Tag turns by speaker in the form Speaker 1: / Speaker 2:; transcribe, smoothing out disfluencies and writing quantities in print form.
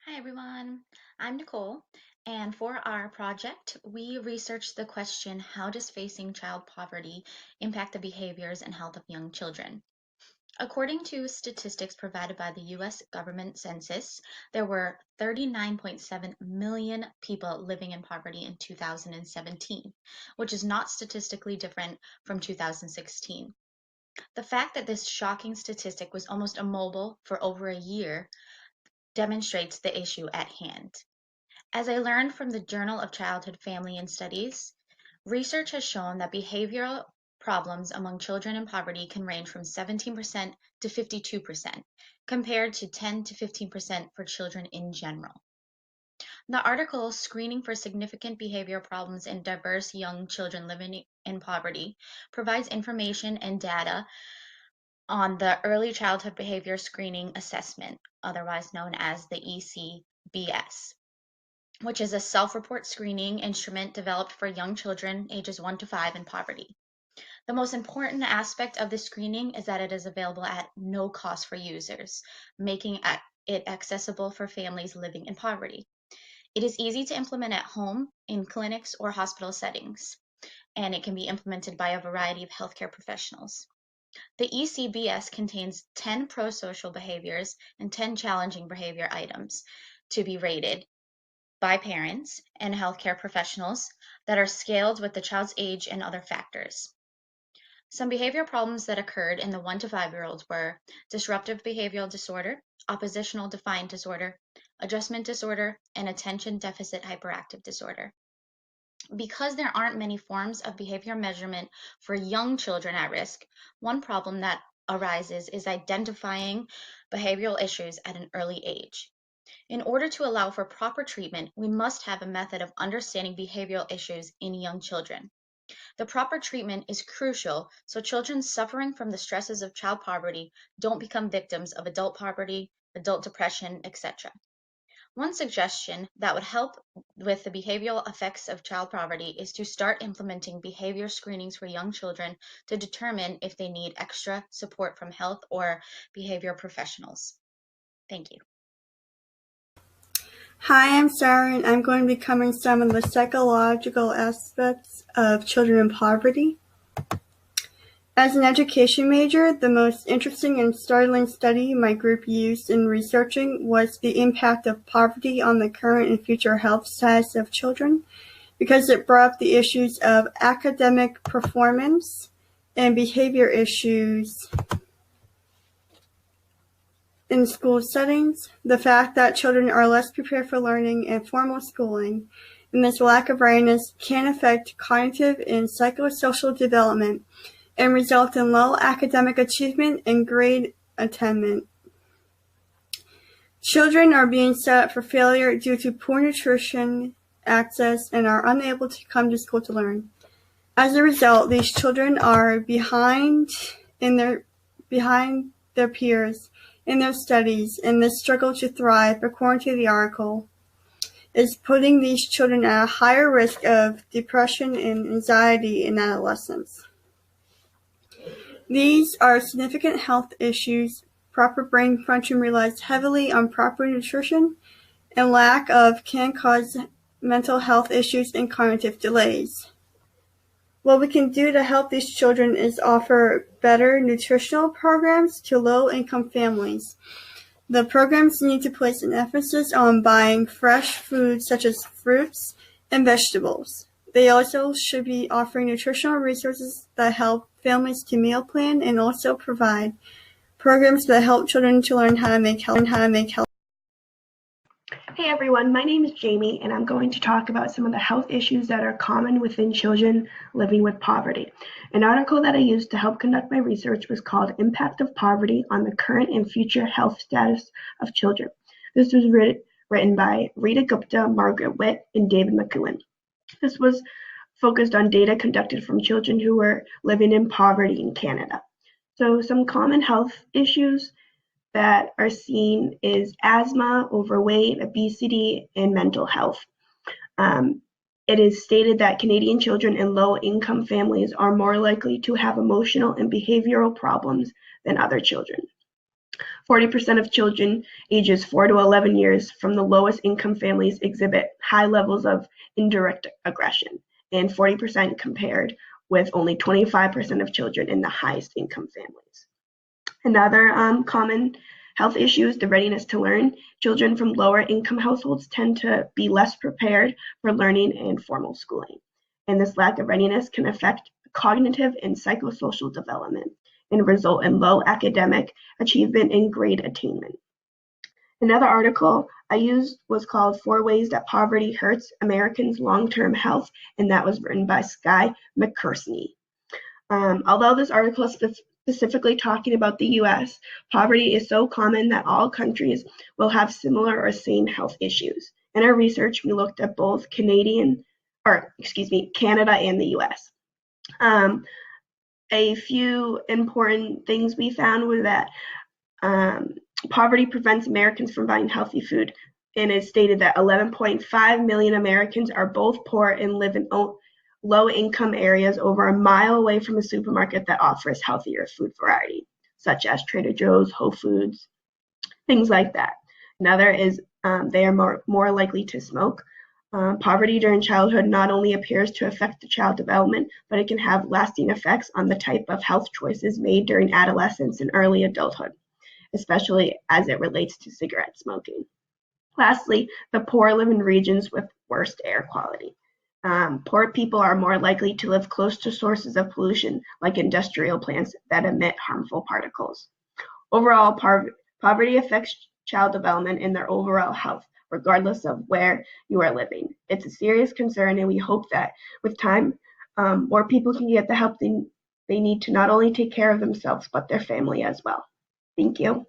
Speaker 1: Hi everyone, I'm Nicole, and for our project, we researched the question, how does facing child poverty impact the behaviors and health of young children? According to statistics provided by the US government census, there were 39.7 million people living in poverty in 2017, which is not statistically different from 2016. The fact that this shocking statistic was almost immobile for over a year demonstrates the issue at hand. As I learned from the Journal of Childhood, Family and Studies, research has shown that behavioral problems among children in poverty can range from 17% to 52%, compared to 10 to 15% for children in general. The article, Screening for Significant Behavior Problems in Diverse Young Children Living in Poverty, provides information and data on the Early Childhood Behavior Screening Assessment, otherwise known as the ECBS, which is a self-report screening instrument developed for young children ages 1 to 5 in poverty. The most important aspect of this screening is that it is available at no cost for users, making it accessible for families living in poverty. It is easy to implement at home, in clinics or hospital settings, and it can be implemented by a variety of healthcare professionals. The ECBS contains 10 pro-social behaviors and 10 challenging behavior items to be rated by parents and healthcare professionals that are scaled with the child's age and other factors. Some behavior problems that occurred in the 1 to 5-year-olds were disruptive behavioral disorder, oppositional defiant disorder, adjustment disorder, and attention deficit hyperactive disorder. Because there aren't many forms of behavior measurement for young children at risk, one problem that arises is identifying behavioral issues at an early age. In order to allow for proper treatment, we must have a method of understanding behavioral issues in young children. The proper treatment is crucial so children suffering from the stresses of child poverty don't become victims of adult poverty, adult depression, etc. One suggestion that would help with the behavioral effects of child poverty is to start implementing behavior screenings for young children to determine if they need extra support from health or behavior professionals. Thank you.
Speaker 2: Hi, I'm Sarah, and I'm going to be covering some of the psychological aspects of children in poverty. As an education major, the most interesting and startling study my group used in researching was the impact of poverty on the current and future health status of children, because it brought up the issues of academic performance and behavior issues in school settings, the fact that children are less prepared for learning and formal schooling, and this lack of readiness can affect cognitive and psychosocial development and result in low academic achievement and grade attainment. Children are being set up for failure due to poor nutrition access and are unable to come to school to learn. As a result, these children are behind their peers in their studies, and this struggle to thrive, according to the article, is putting these children at a higher risk of depression and anxiety in adolescence. These are significant health issues. Proper brain function relies heavily on proper nutrition, and lack of can cause mental health issues and cognitive delays. What we can do to help these children is offer better nutritional programs to low-income families. The programs need to place an emphasis on buying fresh foods such as fruits and vegetables. They also should be offering nutritional resources that help families to meal plan and also provide programs that help children to learn how to make healthy.
Speaker 3: Hey everyone, my name is Jamie and I'm going to talk about some of the health issues that are common within children living with poverty. An article that I used to help conduct my research was called Impact of Poverty on the Current and Future Health Status of Children. This was written by Rita Gupta, Margaret Witt, and David McEwen. This was focused on data conducted from children who were living in poverty in Canada. So some common health issues that are seen is asthma, overweight, obesity, and mental health. It is stated that Canadian children in low-income families are more likely to have emotional and behavioral problems than other children. 40% of children ages 4 to 11 years from the lowest income families exhibit high levels of indirect aggression, and 40% compared with only 25% of children in the highest income families. Another common health issue is the readiness to learn. Children from lower income households tend to be less prepared for learning and formal schooling. And this lack of readiness can affect cognitive and psychosocial development and result in low academic achievement and grade attainment. Another article I used was called 4 Ways That Poverty Hurts Americans' Long-Term Health, and that was written by Skye McKersney. Although this article is specifically talking about the US, poverty is so common that all countries will have similar or same health issues. In our research, we looked at both Canada and the US. A few important things we found were that poverty prevents Americans from buying healthy food, and it stated that 11.5 million Americans are both poor and live in low-income areas over a mile away from a supermarket that offers healthier food variety, such as Trader Joe's, Whole Foods, things like that. Another is they are more likely to smoke. Poverty during childhood not only appears to affect the child development, but it can have lasting effects on the type of health choices made during adolescence and early adulthood, especially as it relates to cigarette smoking. Lastly, the poor live in regions with worst air quality. Poor people are more likely to live close to sources of pollution, like industrial plants that emit harmful particles. Overall, poverty affects child development and their overall health, regardless of where you are living. It's a serious concern, and we hope that with time, more people can get the help they need to not only take care of themselves, but their family as well. Thank you.